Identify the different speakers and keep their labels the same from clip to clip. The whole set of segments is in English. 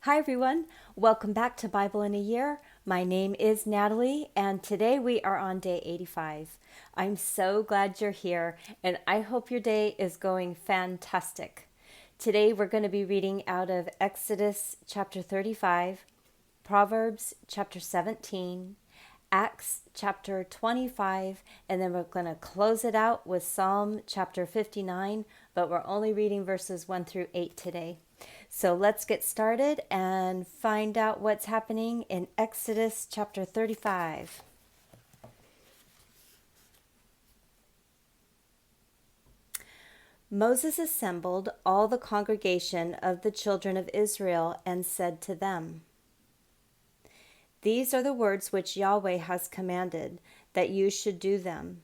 Speaker 1: Hi, everyone. Welcome back to Bible in a Year. My name is Natalie, and today we are on day 85. I'm so glad you're here, and I hope your day is going fantastic. Today we're going to be reading out of Exodus chapter 35, Proverbs chapter 17, Acts chapter 25, and then we're going to close it out with Psalm chapter 59, but we're only reading verses 1 through 8 today. So let's get started and find out what's happening in Exodus chapter 35. Moses assembled all the congregation of the children of Israel and said to them, "These are the words which Yahweh has commanded, that you should do them.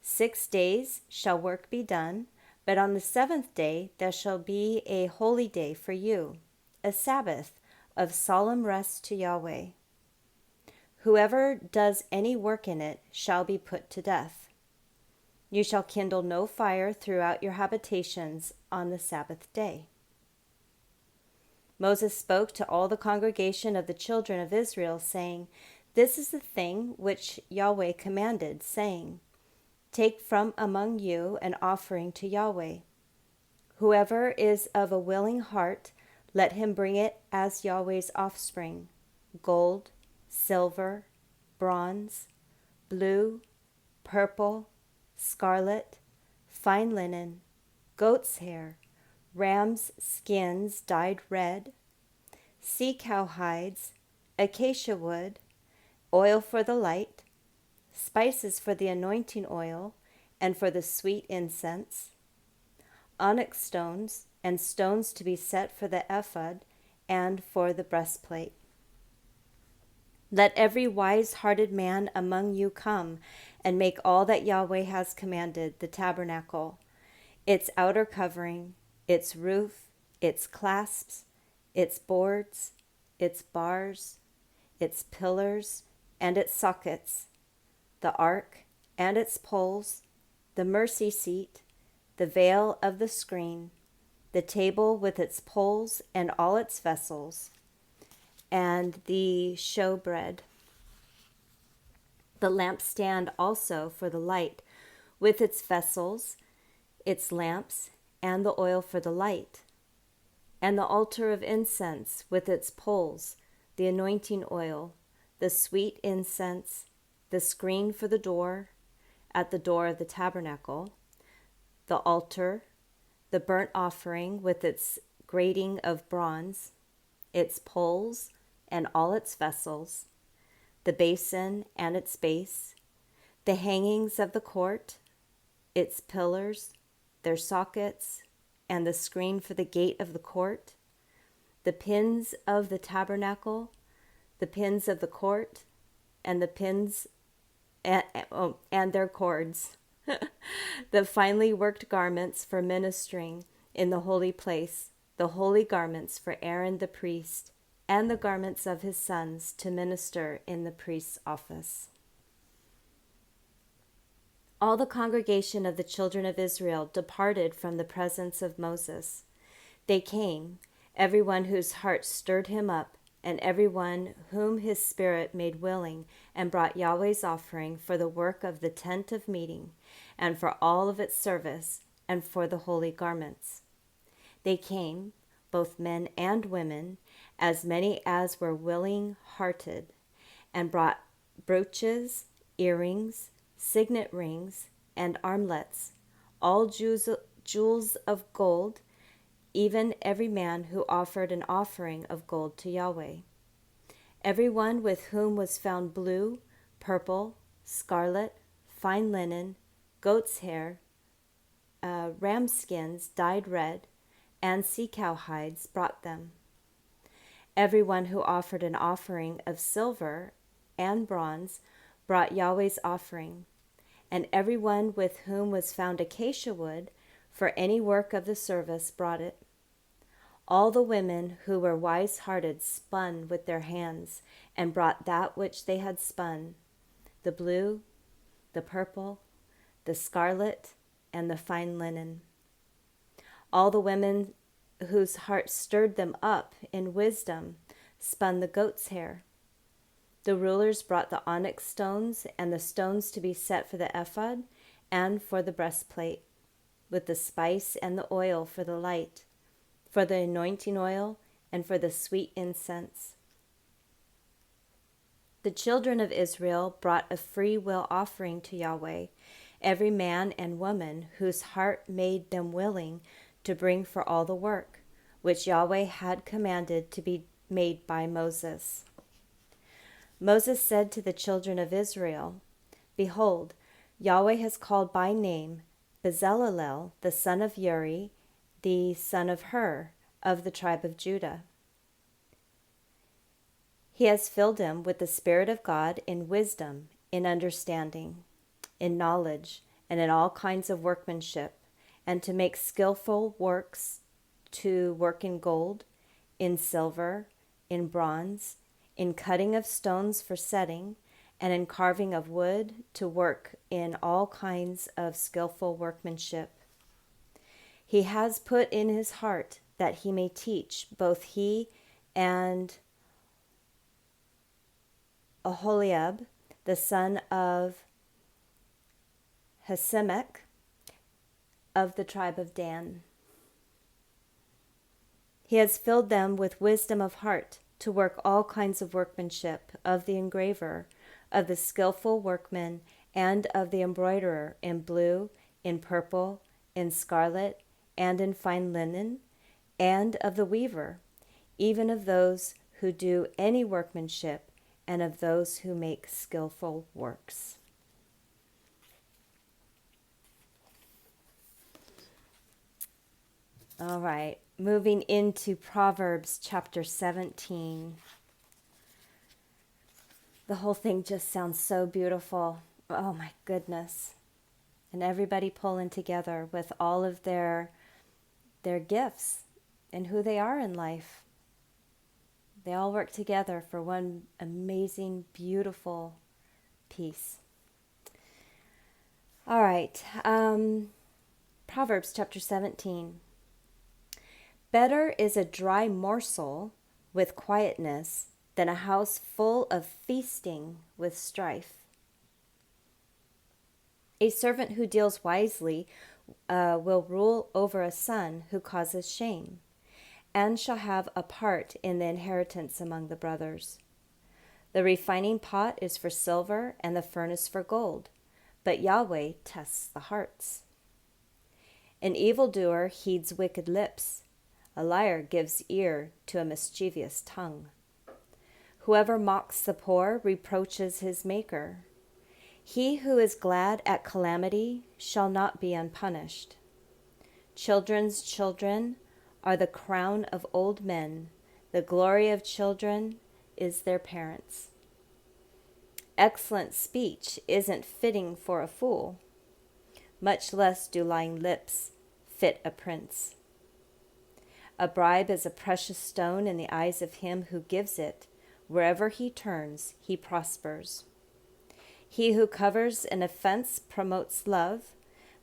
Speaker 1: 6 days shall work be done, but on the seventh day there shall be a holy day for you, a Sabbath of solemn rest to Yahweh. Whoever does any work in it shall be put to death. You shall kindle no fire throughout your habitations on the Sabbath day." Moses spoke to all the congregation of the children of Israel, saying, "This is the thing which Yahweh commanded, saying, Take from among you an offering to Yahweh. Whoever is of a willing heart, let him bring it as Yahweh's offspring: gold, silver, bronze, blue, purple, scarlet, fine linen, goat's hair, ram's skins dyed red, sea cow hides, acacia wood, oil for the light, spices for the anointing oil and for the sweet incense, onyx stones and stones to be set for the ephod and for the breastplate. Let every wise-hearted man among you come and make all that Yahweh has commanded: the tabernacle, its outer covering, its roof, its clasps, its boards, its bars, its pillars, and its sockets, the ark and its poles, the mercy seat, the veil of the screen, the table with its poles and all its vessels, and the showbread, the lampstand also for the light, with its vessels, its lamps, and the oil for the light, and the altar of incense with its poles, the anointing oil, the sweet incense, the screen for the door, at the door of the tabernacle, the altar, the burnt offering with its grating of bronze, its poles and all its vessels, the basin and its base, the hangings of the court, its pillars, their sockets, and the screen for the gate of the court, the pins of the tabernacle, the pins of the court, and the pins and their cords, the finely worked garments for ministering in the holy place, the holy garments for Aaron the priest, and the garments of his sons to minister in the priest's office. All the congregation of the children of Israel departed from the presence of Moses. They came, everyone whose heart stirred him up, and everyone whom his spirit made willing, and brought Yahweh's offering for the work of the tent of meeting, and for all of its service, and for the holy garments. They came, both men and women, as many as were willing-hearted, and brought brooches, earrings, signet rings, and armlets, all jewels of gold, even every man who offered an offering of gold to Yahweh. Everyone with whom was found blue, purple, scarlet, fine linen, goat's hair, ram skins dyed red, and sea cow hides brought them. Everyone who offered an offering of silver and bronze brought Yahweh's offering, and everyone with whom was found acacia wood for any work of the service brought it. All the women who were wise-hearted spun with their hands, and brought that which they had spun, the blue, the purple, the scarlet, and the fine linen. All the women whose heart stirred them up in wisdom, spun the goat's hair. The rulers brought the onyx stones and the stones to be set for the ephod and for the breastplate, with the spice and the oil for the light, for the anointing oil, and for the sweet incense. The children of Israel brought a free will offering to Yahweh, every man and woman whose heart made them willing to bring for all the work, which Yahweh had commanded to be made by Moses. Moses said to the children of Israel, "Behold, Yahweh has called by name Bezalel, the son of Uri, the son of Hur, of the tribe of Judah. He has filled him with the Spirit of God in wisdom, in understanding, in knowledge, and in all kinds of workmanship, and to make skillful works, to work in gold, in silver, in bronze, in cutting of stones for setting, and in carving of wood, to work in all kinds of skillful workmanship. He has put in his heart that he may teach, both he and Aholiab, the son of Ahisamach, of the tribe of Dan. He has filled them with wisdom of heart to work all kinds of workmanship, of the engraver, of the skillful workman, and of the embroiderer, in blue, in purple, in scarlet, and in fine linen, and of the weaver, even of those who do any workmanship, and of those who make skillful works." All right, moving into Proverbs chapter 17. The whole thing just sounds so beautiful. Oh my goodness. And everybody pulling together with all of their gifts and who they are in life. They all work together for one amazing, beautiful piece. All right, Proverbs chapter 17. Better is a dry morsel with quietness than a house full of feasting with strife. A servant who deals wisely will rule over a son who causes shame, and shall have a part in the inheritance among the brothers. The refining pot is for silver, and the furnace for gold, but Yahweh tests the hearts. An evildoer heeds wicked lips. A liar gives ear to a mischievous tongue. Whoever mocks the poor reproaches his maker. He who is glad at calamity shall not be unpunished. Children's children are the crown of old men. The glory of children is their parents. Excellent speech isn't fitting for a fool. Much less do lying lips fit a prince. A bribe is a precious stone in the eyes of him who gives it. Wherever he turns, he prospers. He who covers an offense promotes love,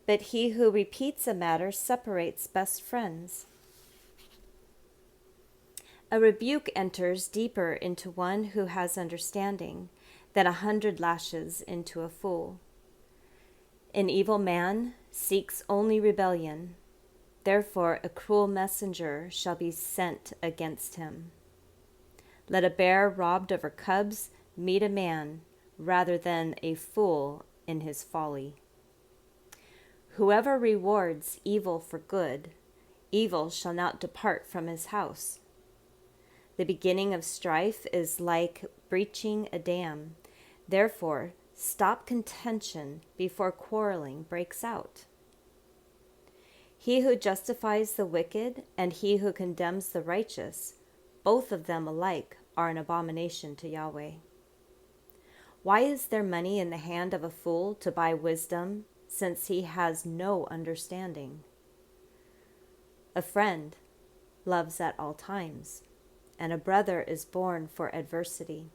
Speaker 1: but he who repeats a matter separates best friends. A rebuke enters deeper into one who has understanding than 100 lashes into a fool. An evil man seeks only rebellion. Therefore a cruel messenger shall be sent against him. Let a bear robbed of her cubs meet a man, rather than a fool in his folly. Whoever rewards evil for good, evil shall not depart from his house. The beginning of strife is like breaching a dam. Therefore, stop contention before quarreling breaks out. He who justifies the wicked and he who condemns the righteous, both of them alike are an abomination to Yahweh. Why is there money in the hand of a fool to buy wisdom, since he has no understanding? A friend loves at all times, and a brother is born for adversity.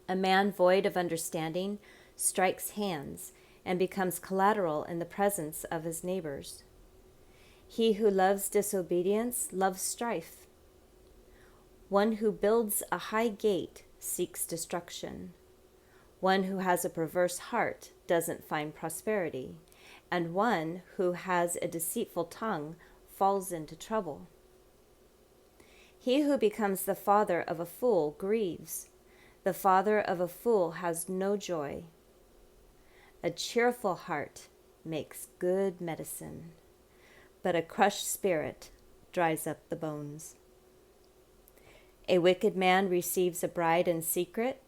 Speaker 1: A man void of understanding strikes hands and becomes collateral in the presence of his neighbors. He who loves disobedience loves strife. One who builds a high gate seeks destruction. One who has a perverse heart doesn't find prosperity, and one who has a deceitful tongue falls into trouble. He who becomes the father of a fool grieves. The father of a fool has no joy. A cheerful heart makes good medicine, but a crushed spirit dries up the bones. A wicked man receives a bride in secret.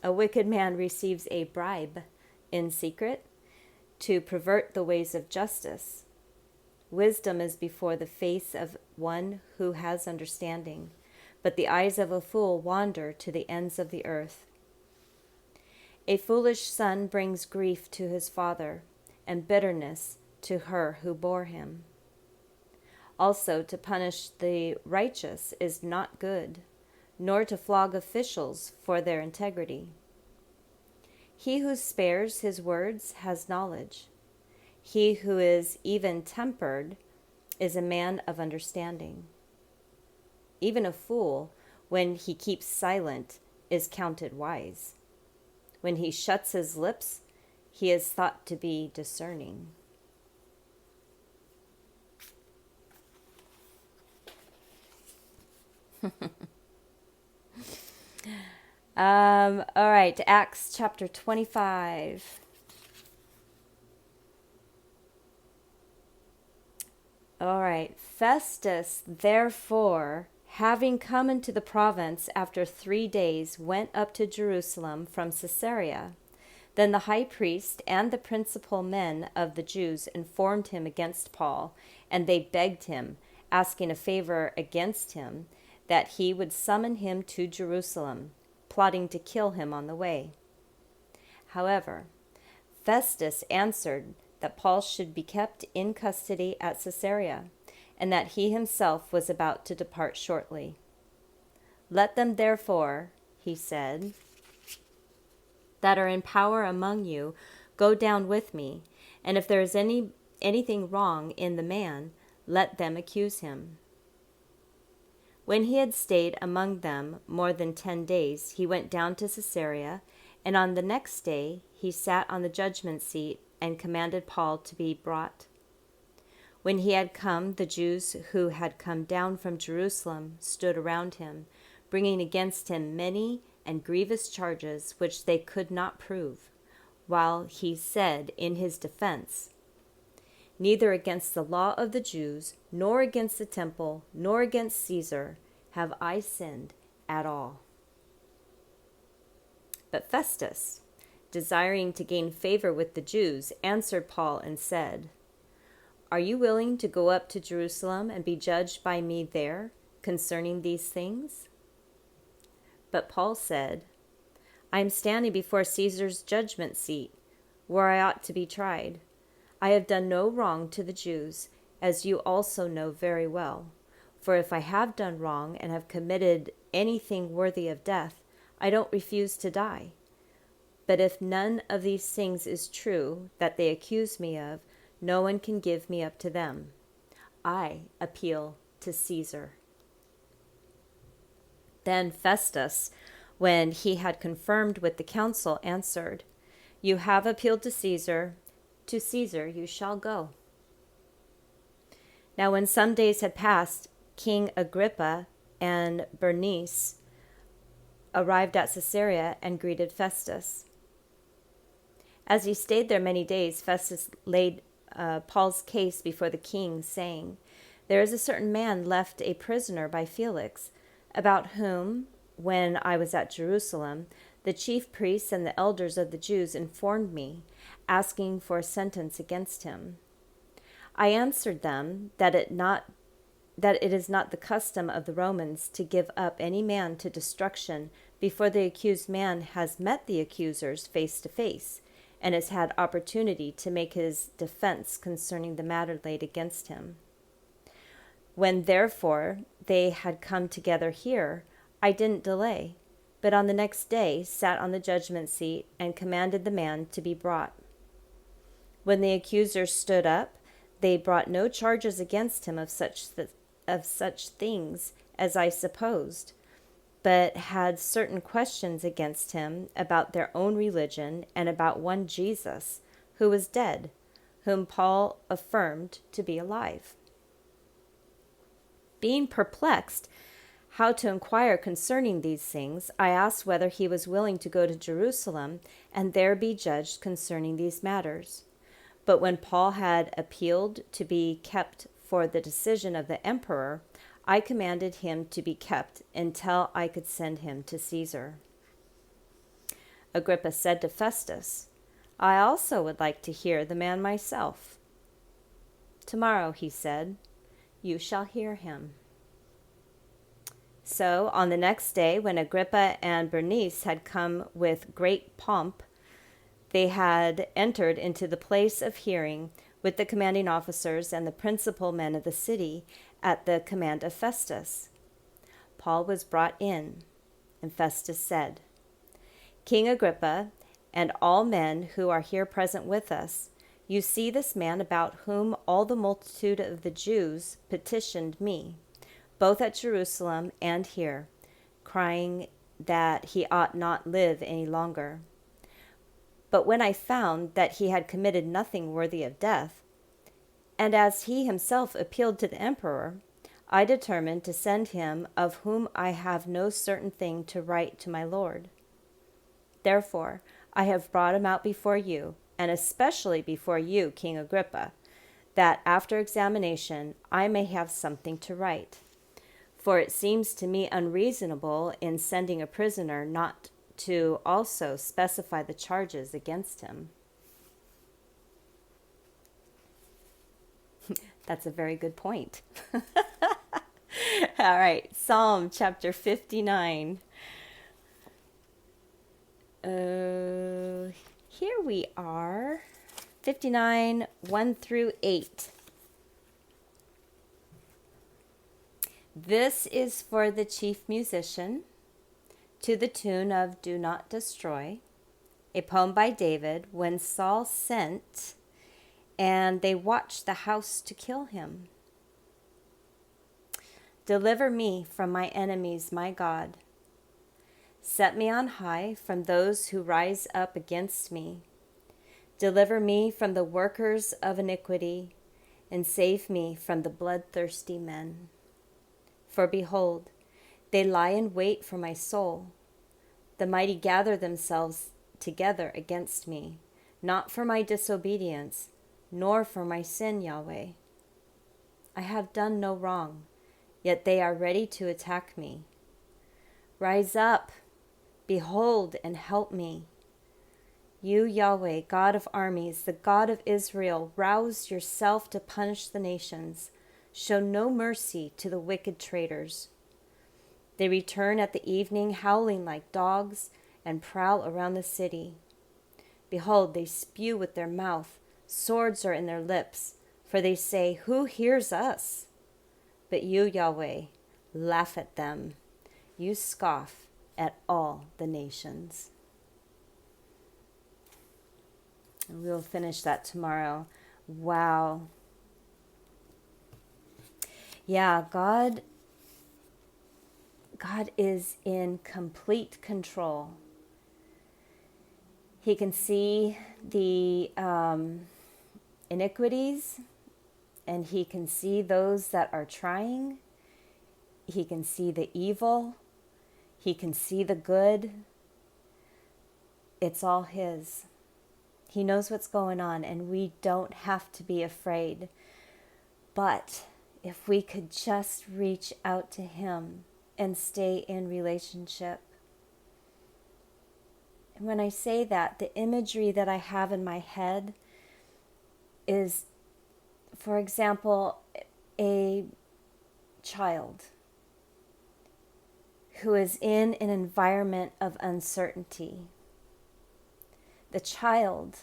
Speaker 1: A wicked man receives a bribe in secret to pervert the ways of justice. Wisdom is before the face of one who has understanding, but the eyes of a fool wander to the ends of the earth. A foolish son brings grief to his father, and bitterness to her who bore him. Also, to punish the righteous is not good, nor to flog officials for their integrity. He who spares his words has knowledge. He who is even-tempered is a man of understanding. Even a fool, when he keeps silent, is counted wise. When he shuts his lips, he is thought to be discerning. All right, Acts chapter 25. All right, Festus, therefore, having come into the province after 3 days, went up to Jerusalem from Caesarea. Then the high priest and the principal men of the Jews informed him against Paul, and they begged him, asking a favor against him, that he would summon him to Jerusalem, plotting to kill him on the way. However, Festus answered that Paul should be kept in custody at Caesarea, and that he himself was about to depart shortly. Let them therefore, he said, that are in power among you, go down with me, and if there is anything wrong in the man, let them accuse him. When he had stayed among them more than 10 days, he went down to Caesarea, and on the next day he sat on the judgment seat and commanded Paul to be brought. When he had come, the Jews who had come down from Jerusalem stood around him, bringing against him many and grievous charges which they could not prove, while he said in his defense, "Neither against the law of the Jews, nor against the temple, nor against Caesar have I sinned at all." But Festus, desiring to gain favor with the Jews, answered Paul and said, "Are you willing to go up to Jerusalem and be judged by me there concerning these things?" But Paul said, "I am standing before Caesar's judgment seat, where I ought to be tried. I have done no wrong to the Jews, as you also know very well. For if I have done wrong and have committed anything worthy of death, I don't refuse to die. But if none of these things is true that they accuse me of, no one can give me up to them. I appeal to Caesar." Then Festus, when he had confirmed with the council, answered, "You have appealed to Caesar you shall go." Now when some days had passed, King Agrippa and Bernice arrived at Caesarea and greeted Festus. As he stayed there many days, Festus laid Paul's case before the king, saying, "There is a certain man left a prisoner by Felix, about whom, when I was at Jerusalem, the chief priests and the elders of the Jews informed me, asking for a sentence against him. I answered them that it is not the custom of the Romans to give up any man to destruction before the accused man has met the accusers face to face, and has had opportunity to make his defense concerning the matter laid against him. When therefore they had come together here, I didn't delay, but on the next day sat on the judgment seat and commanded the man to be brought. When the accusers stood up, they brought no charges against him of such things as I supposed, but had certain questions against him about their own religion and about one Jesus, who was dead, whom Paul affirmed to be alive. Being perplexed how to inquire concerning these things, I asked whether he was willing to go to Jerusalem and there be judged concerning these matters. But when Paul had appealed to be kept for the decision of the emperor, I commanded him to be kept until I could send him to Caesar. Agrippa said to Festus, I also would like to hear the man myself. Tomorrow, he said, you shall hear him. So on the next day, when Agrippa and Bernice had come with great pomp, they had entered into the place of hearing with the commanding officers and the principal men of the city at the command of Festus. Paul was brought in, and Festus said, King Agrippa, and all men who are here present with us, you see this man about whom all the multitude of the Jews petitioned me, both at Jerusalem and here, crying that he ought not live any longer. But when I found that he had committed nothing worthy of death, and as he himself appealed to the emperor, I determined to send him, of whom I have no certain thing to write to my lord. Therefore, I have brought him out before you, and especially before you, King Agrippa, that after examination I may have something to write. For it seems to me unreasonable in sending a prisoner not to also specify the charges against him. That's a very good point. All right, Psalm chapter 59. Here we are, 59, 1 through 8. This is for the chief musician, to the tune of Do Not Destroy, a poem by David, when Saul sent, and they watched the house to kill him. Deliver me from my enemies, my God. Set me on high from those who rise up against me. Deliver me from the workers of iniquity, and save me from the bloodthirsty men. For behold, they lie in wait for my soul. The mighty gather themselves together against me, not for my disobedience, nor for my sin, Yahweh. I have done no wrong, yet they are ready to attack me. Rise up, behold, and help me. You, Yahweh, God of armies, the God of Israel, rouse yourself to punish the nations. Show no mercy to the wicked traitors. They return at the evening, howling like dogs, and prowl around the city. Behold, they spew with their mouth. Swords are in their lips, for they say, Who hears us? But you, Yahweh, laugh at them. You scoff at all the nations. And we'll finish that tomorrow. Wow. Yeah, God is in complete control. He can see the iniquities, and he can see those that are trying. He can see the evil. He can see the good. It's all his. He knows what's going on, and we don't have to be afraid. But if we could just reach out to him and stay in relationship. And when I say that, the imagery that I have in my head is, for example, a child who is in an environment of uncertainty. The child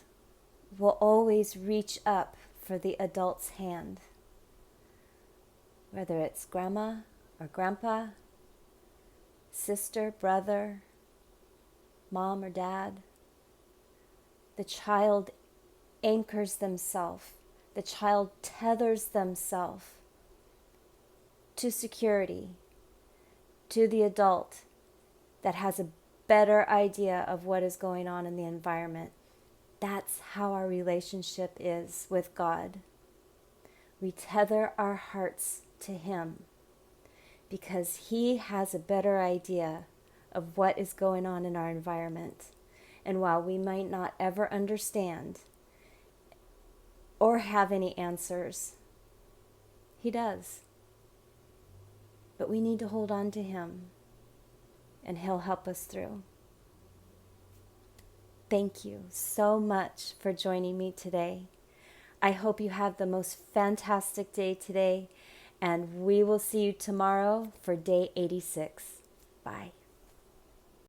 Speaker 1: will always reach up for the adult's hand, whether it's grandma or grandpa, sister, brother, mom or dad. The child anchors themselves. the child tethers themselves to security, to the adult that has a better idea of what is going on in the environment. That's how our relationship is with God. We tether our hearts to Him because He has a better idea of what is going on in our environment. And while we might not ever understand or have any answers, He does. But we need to hold on to Him, and He'll help us through. Thank you so much for joining me today. I hope you have the most fantastic day today, and we will see you tomorrow for day 86. Bye.